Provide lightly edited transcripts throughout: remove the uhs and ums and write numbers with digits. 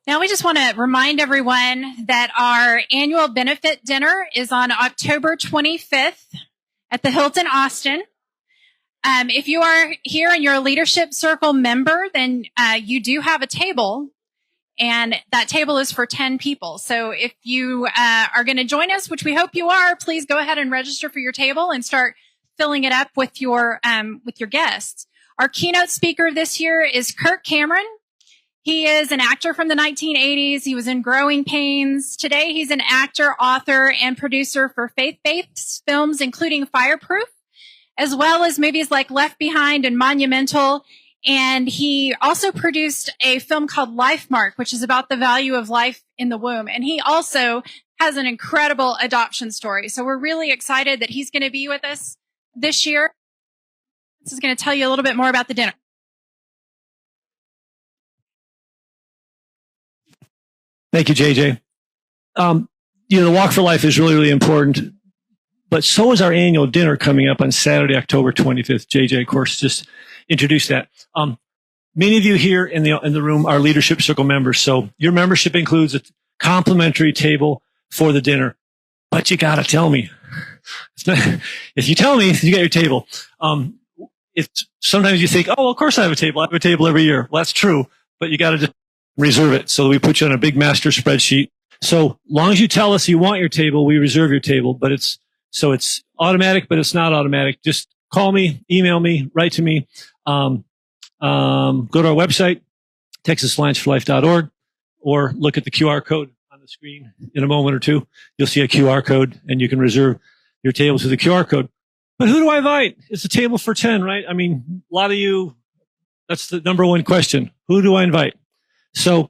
Now we just want to remind everyone that our annual benefit dinner is on October 25th at the Hilton Austin. If you are here and you're a leadership circle member, then you do have a table, and that table is for 10 people. So if you are going to join us, which we hope you are, please go ahead and register for your table and start filling it up with your guests. Our keynote speaker this year is Kirk Cameron. He is an actor from the 1980s. He was in Growing Pains. Today, he's an actor, author, and producer for faith-based films, including Fireproof, as well as movies like Left Behind and Monumental. And he also produced a film called Lifemark, which is about the value of life in the womb. And he also has an incredible adoption story. So we're really excited that he's going to be with us this year. This is going to tell you a little bit more about the dinner. Thank you, JJ. The Walk for Life is really, really important, but so is our annual dinner coming up on Saturday, October 25th. JJ, of course, just introduced that. Many of you here in the room are Leadership Circle members, so your membership includes a complimentary table for the dinner. But you got to tell me. If you tell me, you got your table. Sometimes you think, oh, well, of course I have a table. I have a table every year. Well, that's true, but you got to just reserve it. So we put you on a big master spreadsheet. So long as you tell us you want your table, we reserve your table. But it's automatic, but it's not automatic. Just call me, email me, write to me. Go to our website, texasallianceforlife.org, or look at the QR code on the screen in a moment or two. You'll see a QR code, and you can reserve your table through the QR code. But who do I invite? It's a table for 10, right? I mean, a lot of you, that's the number one question. Who do I invite? So, of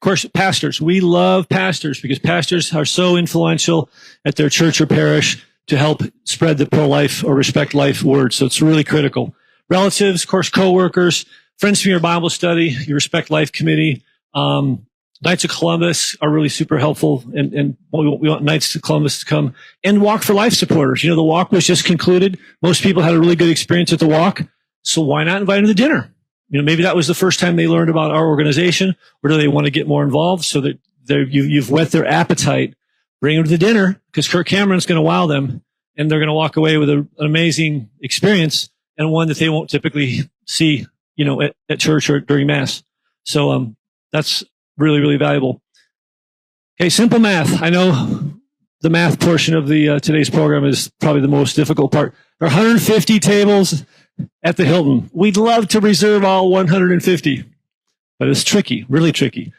course, pastors. We love pastors because pastors are so influential at their church or parish to help spread the pro-life or respect life word. So it's really critical. Relatives, of course, co-workers, friends from your Bible study, your Respect Life committee. Knights of Columbus are really super helpful, and we want Knights of Columbus to come. And Walk for Life supporters. The walk was just concluded. Most people had a really good experience at the walk. So why not invite them to dinner? Maybe that was the first time they learned about our organization, or do they want to get more involved so that you've whet their appetite? Bring them to the dinner because Kirk Cameron's going to wow them, and they're going to walk away with an amazing experience and one that they won't typically see, at church or during Mass. So that's really, really valuable. Okay, simple math. I know the math portion of the today's program is probably the most difficult part. There are 150 tables at the Hilton. We'd love to reserve all 150, but it's tricky, really tricky.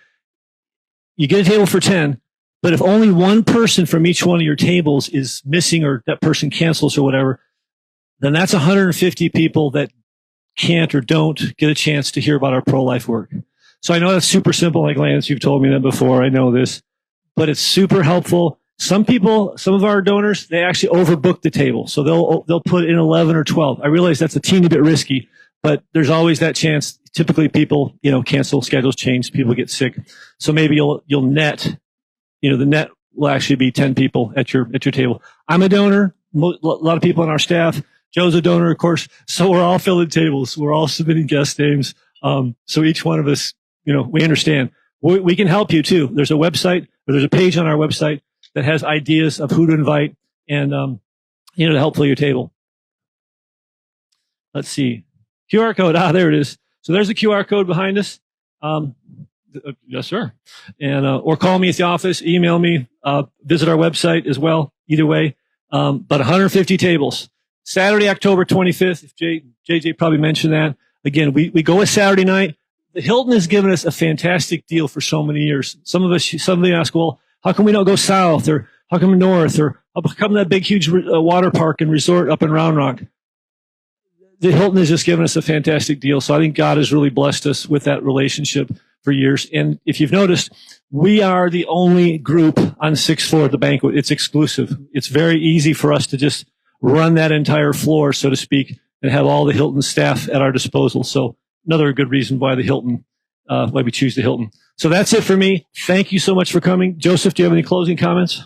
You get a table for 10, but if only one person from each one of your tables is missing or that person cancels or whatever, then that's 150 people that can't or don't get a chance to hear about our pro-life work. So I know that's super simple, like Lance, you've told me that before. I know this, but it's super helpful. Some of our donors, they actually overbook the table. So they'll put in 11 or 12. I realize that's a teeny bit risky, but there's always that chance. Typically people, cancel, schedules change, people get sick. So maybe you'll net, the net will actually be 10 people at your table. I'm a donor. A lot of people on our staff. Joe's a donor, of course. So we're all filling tables. We're all submitting guest names. So each one of us, we understand. We can help you too. There's a website, or there's a page on our website that has ideas of who to invite and, to help fill your table. Let's see. QR code. There it is. So there's a QR code behind us. Yes, sir. And, or call me at the office, email me, visit our website as well. Either way. But 150 tables. Saturday, October 25th. If JJ probably mentioned that. Again, we go a Saturday night. The Hilton has given us a fantastic deal for so many years. Somebody ask, well, how come we don't go south, or how come north, or how come that big, huge water park and resort up in Round Rock? The Hilton has just given us a fantastic deal. So I think God has really blessed us with that relationship for years. And if you've noticed, we are the only group on the 6th floor of the Banquet. It's exclusive. It's very easy for us to just run that entire floor, so to speak, and have all the Hilton staff at our disposal. So another good reason why why we choose the Hilton. So that's it for me. Thank you so much for coming. Joseph, do you have any closing comments?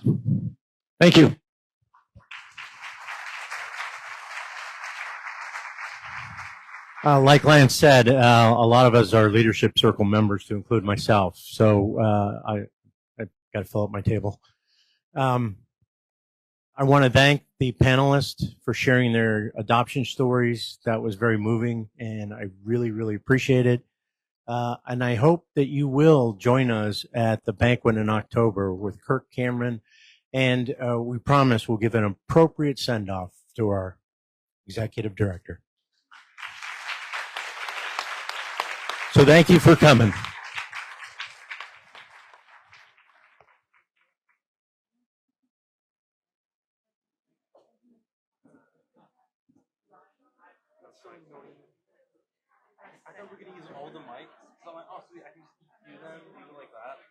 Thank you. Like Lance said, a lot of us are leadership circle members, to include myself. So I got to fill up my table. I want to thank the panelists for sharing their adoption stories. That was very moving, and I really, really appreciate it. And I hope that you will join us at the banquet in October with Kirk Cameron, and we promise we'll give an appropriate send-off to our executive director. So thank you for coming. I thought we were going to use all the mics. So I'm like, oh, sweet, I can just do them, leave it like that.